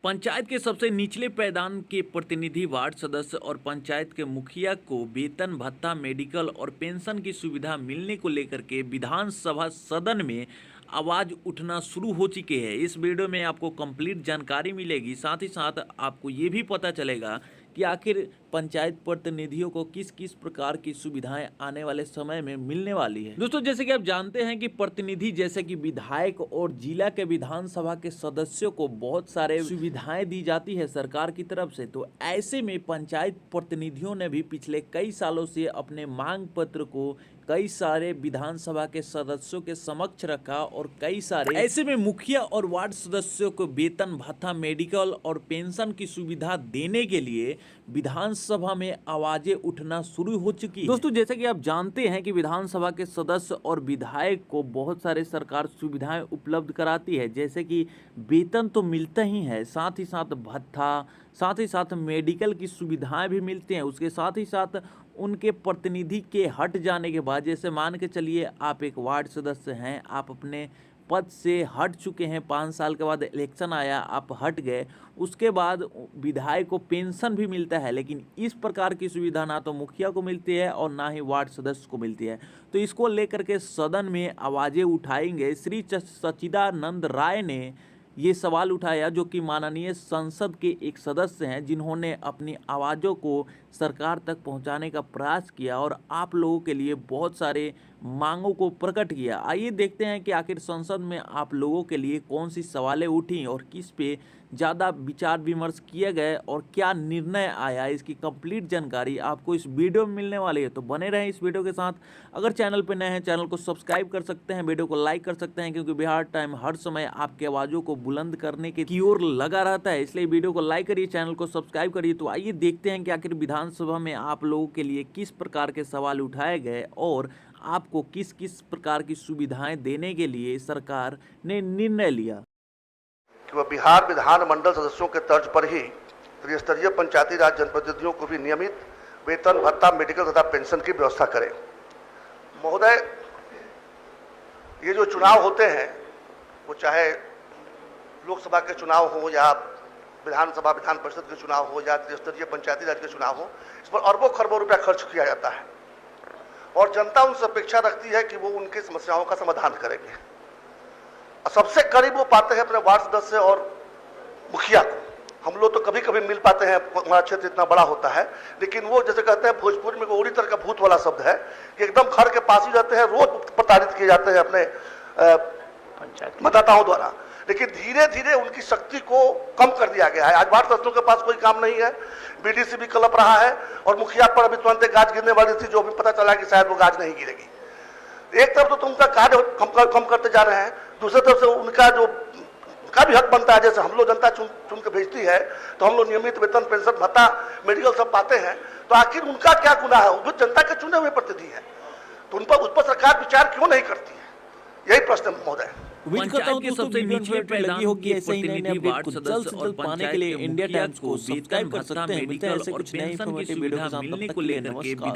पंचायत के सबसे निचले पायदान के प्रतिनिधि, वार्ड सदस्य और पंचायत के मुखिया को वेतन भत्ता, मेडिकल और पेंशन की सुविधा मिलने को लेकर के विधानसभा सदन में आवाज उठना शुरू हो चुकी है। इस वीडियो में आपको कंप्लीट जानकारी मिलेगी, साथ ही साथ आपको ये भी पता चलेगा कि आखिर पंचायत प्रतिनिधियों को किस किस प्रकार की सुविधाएं आने वाले समय में मिलने वाली है। दोस्तों, जैसे कि आप जानते हैं कि प्रतिनिधि जैसे कि विधायक और जिला के विधानसभा के सदस्यों को बहुत सारे सुविधाएं दी जाती है सरकार की तरफ से। तो ऐसे में पंचायत प्रतिनिधियों ने भी पिछले कई सालों से अपने मांग पत्र को कई सारे विधानसभा के सदस्यों के समक्ष रखा और कई सारे ऐसे में मुखिया और वार्ड सदस्यों को वेतन भत्ता, मेडिकल और पेंशन की सुविधा देने के लिए विधानसभा में आवाजें उठना शुरू हो चुकी है। दोस्तों, जैसे कि आप जानते हैं कि विधानसभा के सदस्य और विधायक को बहुत सारे सरकार सुविधाएं उपलब्ध कराती है, जैसे कि वेतन तो मिलता ही है, साथ ही साथ भत्ता, साथ ही साथ मेडिकल की सुविधाएं भी मिलती हैं। उसके साथ ही साथ उनके प्रतिनिधि के हट जाने के बाद, जैसे मान के चलिए आप एक वार्ड सदस्य हैं, आप अपने पद से हट चुके हैं, 5 साल के बाद इलेक्शन आया, आप हट गए, उसके बाद विधायक को पेंशन भी मिलता है, लेकिन इस प्रकार की सुविधा ना तो मुखिया को मिलती है और ना ही वार्ड सदस्य को मिलती है। तो इसको लेकर के सदन में आवाज़ें उठाएंगे। श्री सच्चिदानंद राय ने ये सवाल उठाया, जो कि माननीय संसद के एक सदस्य हैं, जिन्होंने अपनी आवाज़ों को सरकार तक पहुंचाने का प्रयास किया और आप लोगों के लिए बहुत सारे मांगों को प्रकट किया। आइए देखते हैं कि आखिर संसद में आप लोगों के लिए कौन सी सवालें उठी और किस पे ज़्यादा विचार विमर्श किए गए और क्या निर्णय आया। इसकी कंप्लीट जानकारी आपको इस वीडियो में मिलने वाली है, तो बने रहें इस वीडियो के साथ। अगर चैनल पर नए हैं, चैनल को सब्सक्राइब कर सकते हैं, वीडियो को लाइक कर सकते हैं, क्योंकि बिहार टाइम हर समय आपकी आवाज़ों को बुलंद करने की ओर लगा रहता है। इसलिए वीडियो को लाइक करिए, चैनल को सब्सक्राइब करिए। तो आइए देखते हैं कि आखिर विधानसभा में आप लोगों के लिए किस प्रकार के सवाल उठाए गए और आपको किस किस प्रकार की सुविधाएं देने के लिए सरकार ने निर्णय लिया। कि वह बिहार विधानमंडल सदस्यों के तर्ज पर ही त्रिस्तरीय पंचायती राज जनप्रतिनिधियों को भी नियमित वेतन भत्ता, मेडिकल तथा पेंशन की व्यवस्था करे। महोदय, ये जो चुनाव होते हैं, वो चाहे लोकसभा के चुनाव हो या विधानसभा विधान परिषद के चुनाव हो या त्रिस्तरीय पंचायती राज के चुनाव हो, इस पर अरबों खरबों रुपया खर्च किया जाता है और जनता उनसे अपेक्षा रखती है कि वो उनकी समस्याओं का समाधान करेंगे। सबसे करीब वो पाते हैं अपने वार्ड सदस्य और मुखिया को। हम लोग तो कभी कभी मिल पाते हैं, हमारा क्षेत्र इतना बड़ा होता है, लेकिन वो जैसे कहते हैं भोजपुरी में उड़ी तरह का भूत वाला शब्द है कि एकदम घर के पास ही रहते हैं, रोज प्रताड़ित किए जाते हैं अपने मतदाताओं द्वारा। लेकिन धीरे धीरे उनकी शक्ति को कम कर दिया गया है। आज वार्ड सदस्यों के पास कोई काम नहीं है, बीडीसी भी कलप रहा है और मुखिया पर अभी तुरंत गाज गिरने वाली थी, जो भी पता चला कि शायद वो गाज नहीं गिरेगी। एक तरफ तो उनका कार्य कम करते जा रहे हैं, दूसरी तरफ से उनका जो का भी हक बनता है। जैसे हम लोग जनता चुन के भेजती है, तो हम लोग नियमित वेतन, पेंशन, भत्ता, मेडिकल सब पाते हैं, तो आखिर उनका क्या गुनाह है? वो जनता के चुने हुए प्रतिनिधि है, तो उस पर सरकार विचार क्यों नहीं करती है? यही प्रश्न महोदय। उम्मीद करता हूं कि सबसे निचले लगी होगी ऐसे ही नए अपडेट को जल्द से जल्द पाने के लिए इंडिया टाइम्स को सब्सक्राइब कर सकते हैं। मिलते हैं ऐसे कुछ नए इन्फॉर्मेटिव वीडियो के साथ, तब तक के लिए नमस्कार।